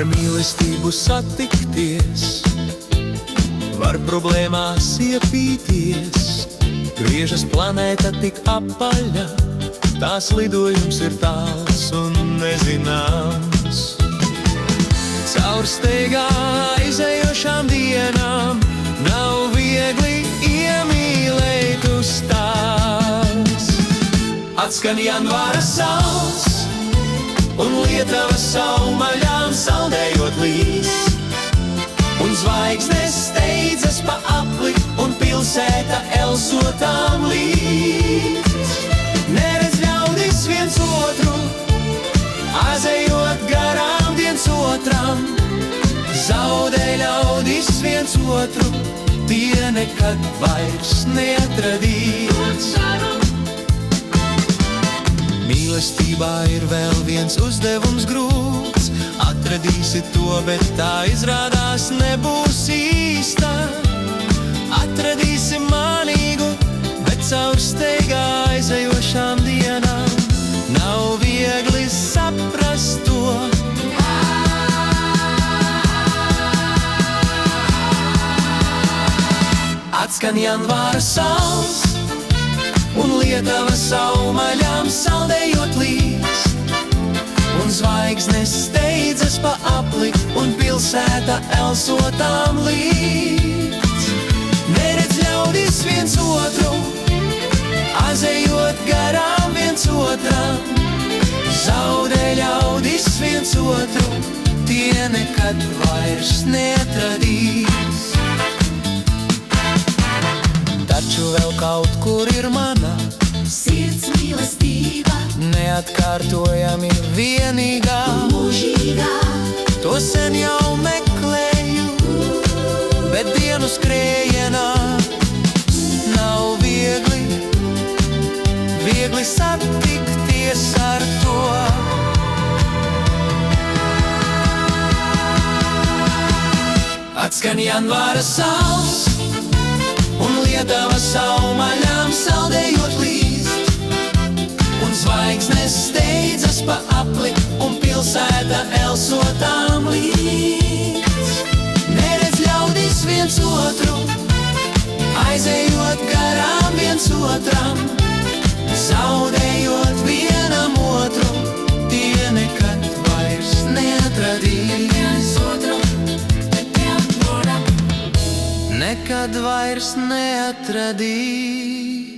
Ar mīlestību satikties, var problēmās iepīties. Griežas planēta tik apaļa, tās lidojums ir tāls un nezināms. Caur steigā aizējošām dienām nav viegli iemīlēt uz tās. Atskan janvāra sauss un lietavas saumaļām saldējot līst, un zvaigznes steidzas pa apli un pilsēta elsotām līdz. Neredz ļaudis viens otru, azējot garām viens otram. Zaudē ļaudis viens otru, tie nekad vairs neatradīs. Mīlestībā ir vēl viens uzdevums grūts, atradīsi to, bet tā izrādās nebūs īsta. Atradīsi manīgu, bet caur steigā aizejošām dienām nav viegli saprast to. Atskan janvāra sauss un lietava saumaļām saldējot līst, un zvaigznes steidzas pa apli un pilsēta elsotām līdz. Neredz ļaudis viens otru, azējot garām viens otram. Zaudē ļaudis viens otru, tie nekad vairs neatradīs. Taču vēl kaut kur ir mana sirds mīlestība, neatkārtojami vienīgā, mūžīgā. To sen jau meklēju, bet dienu skrējienā nav viegli satikties ar to. Atskan janvāra sauss un lietava saumaļām saldējot līst, un zvaigznes steidzas pa apli un pilsēta elsotām līdz. Neredz ļaudis viens otru, aizējot garām viens otram. Zaudējot vienam otru, tie nekad vairs neatradīs. Nekad vairs neatradīs.